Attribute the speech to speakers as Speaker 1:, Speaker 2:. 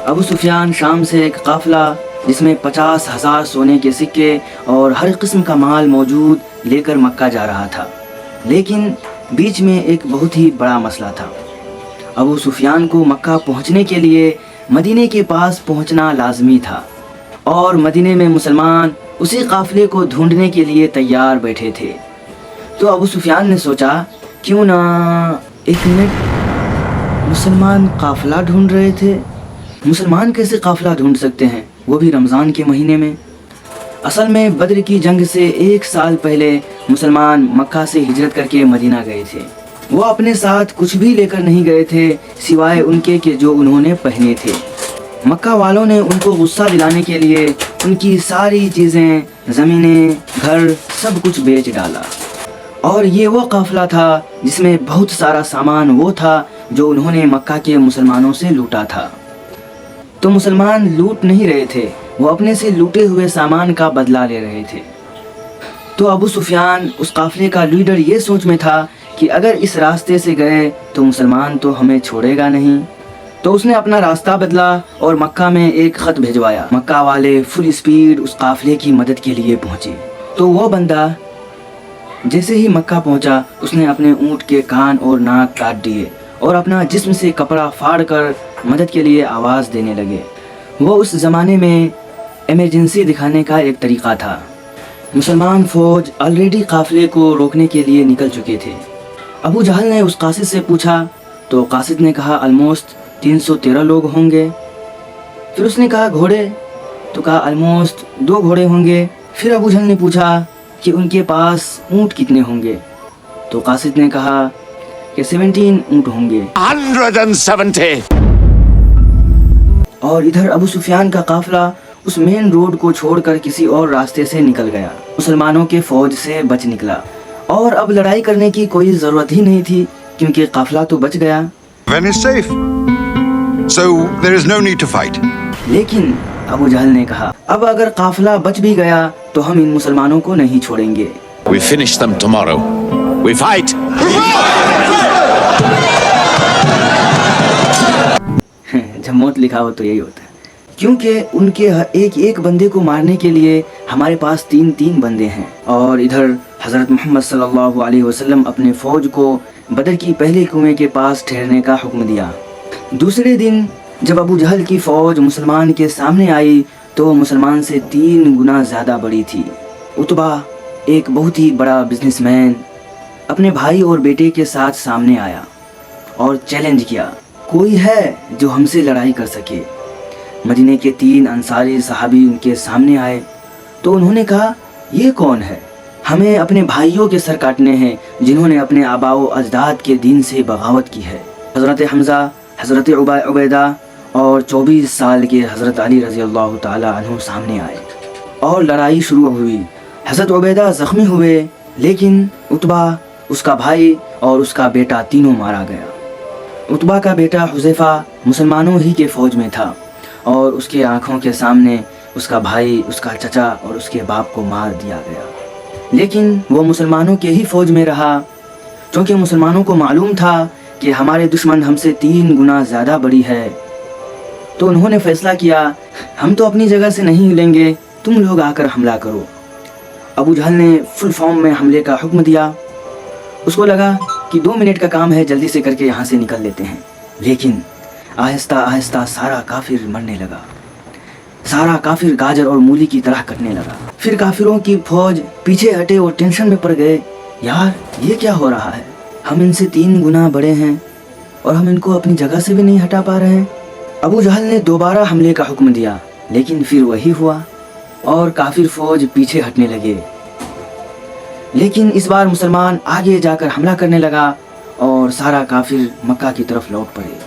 Speaker 1: ابو سفیان شام سے ایک قافلہ جس میں 50,000 سونے کے سکے اور ہر قسم کا مال موجود لے کر مکہ جا رہا تھا، لیکن بیچ میں ایک بہت ہی بڑا مسئلہ تھا۔ ابو سفیان کو مکہ پہنچنے کے لیے مدینے کے پاس پہنچنا لازمی تھا، اور مدینے میں مسلمان اسی قافلے کو ڈھونڈنے کے لیے تیار بیٹھے تھے۔ تو ابو سفیان نے سوچا کیوں نہ ایک منٹ، مسلمان قافلہ ڈھونڈ رہے تھے؟ مسلمان کیسے قافلہ ڈھونڈ سکتے ہیں، وہ بھی رمضان کے مہینے میں؟ اصل میں بدر کی جنگ سے 1 سال پہلے مسلمان مکہ سے ہجرت کر کے مدینہ گئے تھے۔ وہ اپنے ساتھ کچھ بھی لے کر نہیں گئے تھے سوائے ان کے کہ جو انہوں نے پہنے تھے۔ مکہ والوں نے ان کو غصہ دلانے کے لیے ان کی ساری چیزیں، زمینیں، گھر، سب کچھ بیچ ڈالا، اور یہ وہ قافلہ تھا جس میں بہت سارا سامان وہ تھا جو انہوں نے مکہ کے مسلمانوں سے لوٹا تھا۔ تو مسلمان لوٹ نہیں رہے تھے، وہ اپنے سے لوٹے ہوئے سامان کا بدلہ لے رہے تھے۔ تو ابو سفیان اس قافلے کا لیڈر یہ سوچ میں تھا کہ اگر اس راستے سے گئے تو مسلمان تو ہمیں چھوڑے گا نہیں، تو اس نے اپنا راستہ بدلا اور مکہ میں ایک خط بھیجوایا۔ مکہ والے فل اسپیڈ اس قافلے کی مدد کے لیے پہنچے۔ تو وہ بندہ جیسے ہی مکہ پہنچا، اس نے اپنے اونٹ کے کان اور ناک کاٹ دیے اور اپنا جسم سے کپڑا پھاڑ کر مدد کے لیے آواز دینے لگے۔ وہ اس زمانے میں ایمرجنسی دکھانے کا ایک طریقہ تھا۔ مسلمان فوج آلریڈی قافلے کو روکنے کے لیے نکل چکے تھے۔ ابو جہل نے اس قاصد سے پوچھا، تو قاصد نے کہا آلموسٹ 313 لوگ ہوں گے۔ پھر اس نے کہا گھوڑے، تو کہا آلموسٹ 2 گھوڑے ہوں گے۔ پھر ابو جہل نے پوچھا کہ ان کے پاس اونٹ کتنے ہوں گے، تو قاصد نے کہا کہ 17 اونٹ ہوں گے۔
Speaker 2: 170۔
Speaker 1: اور ادھر ابو سفیان کا قافلہ اس مین روڈ کو چھوڑ کر کسی اور راستے سے نکل گیا، مسلمانوں کے فوج سے بچ نکلا، اور اب لڑائی کرنے کی کوئی ضرورت ہی نہیں تھی کیونکہ قافلہ تو بچ گیا۔
Speaker 2: When is safe, so there is no need to fight.
Speaker 1: لیکن ابو جہل نے کہا اب اگر قافلہ بچ بھی گیا تو ہم ان مسلمانوں کو نہیں چھوڑیں گے۔
Speaker 2: We finish them tomorrow. We fight.
Speaker 1: جب موت لکھا ہو تو یہی ہوتا ہے، کیونکہ ان کے ایک بندے کو مارنے کے لیے ہمارے پاس 3 بندے ہیں۔ اور ادھر حضرت محمد صلی اللہ علیہ وسلم اپنے فوج کو بدر کی پہلے کنویں کے پاس ٹھہرنے کا حکم دیا۔ دوسرے دن جب ابو جہل کی فوج مسلمان کے سامنے آئی تو وہ مسلمان سے 3 گنا زیادہ بڑی تھی۔ عتبہ، ایک بہت ہی بڑا بزنس مین، اپنے بھائی اور بیٹے کے ساتھ سامنے آیا اور چیلنج کیا، کوئی ہے جو ہم سے لڑائی کر سکے؟ مدینے کے 3 انصاری صحابی ان کے سامنے آئے تو انہوں نے کہا یہ کون ہے؟ ہمیں اپنے بھائیوں کے سر کاٹنے ہیں جنہوں نے اپنے آباء و اجداد کے دین سے بغاوت کی ہے۔ حضرت حمزہ، حضرت عبیدہ اور 24 سال کے حضرت علی رضی اللہ تعالی عنہ سامنے آئے اور لڑائی شروع ہوئی۔ حضرت عبیدہ زخمی ہوئے، لیکن عتبہ، اس کا بھائی اور اس کا بیٹا تینوں مارا گیا۔ عتبہ کا بیٹا حذیفہ مسلمانوں ہی کے فوج میں تھا، اور اس کے آنکھوں کے سامنے اس کا بھائی، اس کا چچا اور اس کے باپ کو مار دیا گیا، لیکن وہ مسلمانوں کے ہی فوج میں رہا، چونکہ مسلمانوں کو معلوم تھا کہ ہمارے دشمن ہم سے 3 گنا زیادہ بڑی ہے۔ تو انہوں نے فیصلہ کیا ہم تو اپنی جگہ سے نہیں ہلیں گے، تم لوگ آ کر حملہ کرو۔ ابو جہل نے فل فارم میں حملے کا حکم دیا۔ اس کو لگا کہ 2 منٹ کا کام ہے، جلدی سے کر کے یہاں سے نکل لیتے ہیں، لیکن آہستہ آہستہ سارا کافر مرنے لگا، سارا کافر گاجر اور مولی کی طرح کٹنے لگا۔ پھر کافروں کی فوج پیچھے ہٹے اور ٹینشن میں پڑ گئے، یار یہ کیا ہو رہا ہے، ہم ان سے 3 گنا بڑے ہیں اور ہم ان کو اپنی جگہ سے بھی نہیں ہٹا پا رہے ہیں۔ ابو جہل نے دوبارہ حملے کا حکم دیا، لیکن پھر وہی ہوا اور کافر فوج پیچھے ہٹنے لگے، لیکن اس بار مسلمان آگے جا کر حملہ کرنے لگا اور سارا کافر مکہ کی طرف لوٹ پڑے۔